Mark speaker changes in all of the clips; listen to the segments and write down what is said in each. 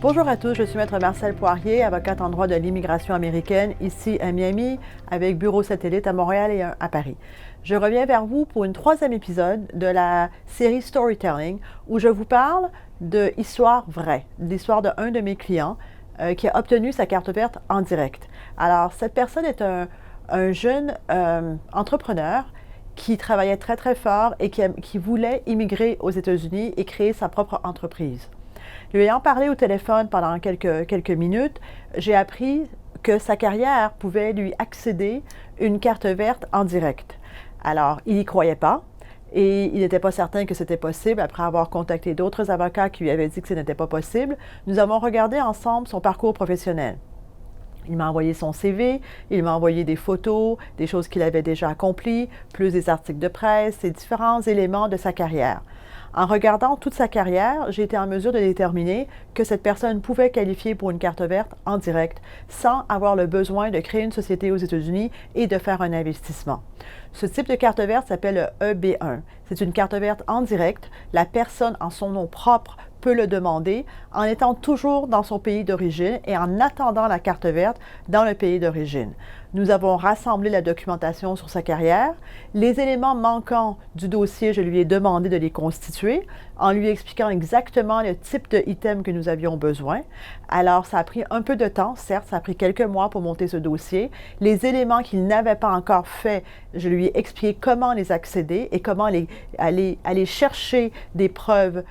Speaker 1: Bonjour à tous, je suis Maître Marcelle Poirier, avocate en droit de l'immigration américaine, ici à Miami, avec bureau satellite à Montréal et à Paris. Je reviens vers vous pour une troisième épisode de la série Storytelling, où je vous parle de histoire vraie, l'histoire d'un de mes clients qui a obtenu sa carte verte en direct. Alors, cette personne est un jeune entrepreneur qui travaillait très très fort et qui voulait immigrer aux États-Unis et créer sa propre entreprise. Lui ayant parlé au téléphone pendant quelques minutes, j'ai appris que sa carrière pouvait lui accéder une carte verte en direct. Alors, il n'y croyait pas et il n'était pas certain que c'était possible. Après avoir contacté d'autres avocats qui lui avaient dit que ce n'était pas possible, nous avons regardé ensemble son parcours professionnel. Il m'a envoyé son CV, il m'a envoyé des photos, des choses qu'il avait déjà accomplies, plus des articles de presse et différents éléments de sa carrière. En regardant toute sa carrière, j'ai été en mesure de déterminer que cette personne pouvait qualifier pour une carte verte en direct sans avoir le besoin de créer une société aux États-Unis et de faire un investissement. Ce type de carte verte s'appelle le EB1. C'est une carte verte en direct. La personne, en son nom propre, peut le demander en étant toujours dans son pays d'origine et en attendant la carte verte dans le pays d'origine. Nous avons rassemblé la documentation sur sa carrière. Les éléments manquants du dossier, je lui ai demandé de les constituer en lui expliquant exactement le type de item que nous avions besoin. Alors, ça a pris un peu de temps, certes, ça a pris quelques mois pour monter ce dossier. Les éléments qu'il n'avait pas encore fait, je lui ai expliqué comment les accéder et comment aller chercher des preuves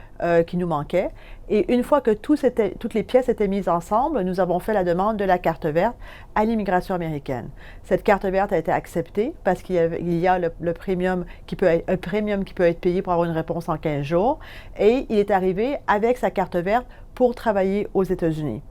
Speaker 1: qui nous manquaient. Et une fois que toutes les pièces étaient mises ensemble, nous avons fait la demande de la carte verte à l'immigration américaine. Cette carte verte a été acceptée parce qu'il y a le premium qui peut être payé pour avoir une réponse en 15 jours. Et il est arrivé avec sa carte verte pour travailler aux États-Unis.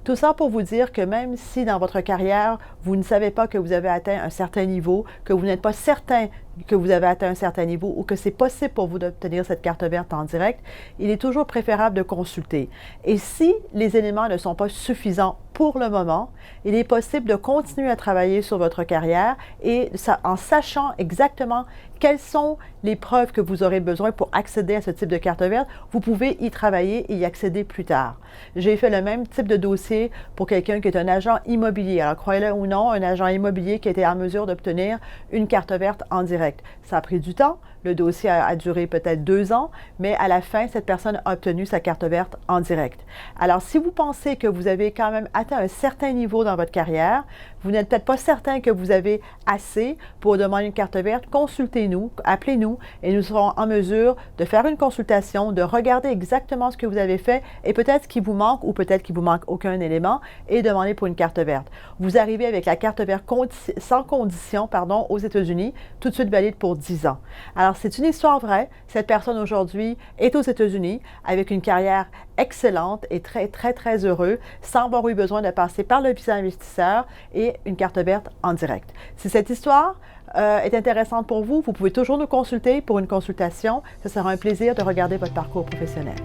Speaker 1: Tout ça pour vous dire que même si dans votre carrière, vous ne savez pas que vous avez atteint un certain niveau, que vous n'êtes pas certain que vous avez atteint un certain niveau ou que c'est possible pour vous d'obtenir cette carte verte en direct, il est toujours préférable de consulter. Et si les éléments ne sont pas suffisants pour le moment, il est possible de continuer à travailler sur votre carrière et en sachant exactement quelles sont les preuves que vous aurez besoin pour accéder à ce type de carte verte, vous pouvez y travailler et y accéder plus tard. J'ai fait le même type de dossier pour quelqu'un qui est un agent immobilier. Alors, croyez-le ou non, un agent immobilier qui était en mesure d'obtenir une carte verte en direct. Ça a pris du temps. Le dossier a duré peut-être 2 ans, mais à la fin, cette personne a obtenu sa carte verte en direct. Alors, si vous pensez que vous avez quand même atteint un certain niveau dans votre carrière, vous n'êtes peut-être pas certain que vous avez assez pour demander une carte verte, consultez-nous, appelez-nous et nous serons en mesure de faire une consultation, de regarder exactement ce que vous avez fait et peut-être ce qui vous manque ou peut-être qu'il vous manque aucun élément et demander pour une carte verte. Vous arrivez avec la carte verte sans condition, aux États-Unis, tout de suite valide pour 10 ans. Alors, c'est une histoire vraie. Cette personne aujourd'hui est aux États-Unis avec une carrière excellente et très, très, très heureux sans avoir eu besoin de passer par le visa investisseur et une carte verte en direct. Si cette histoire est intéressante pour vous, vous pouvez toujours nous consulter pour une consultation. Ce sera un plaisir de regarder votre parcours professionnel.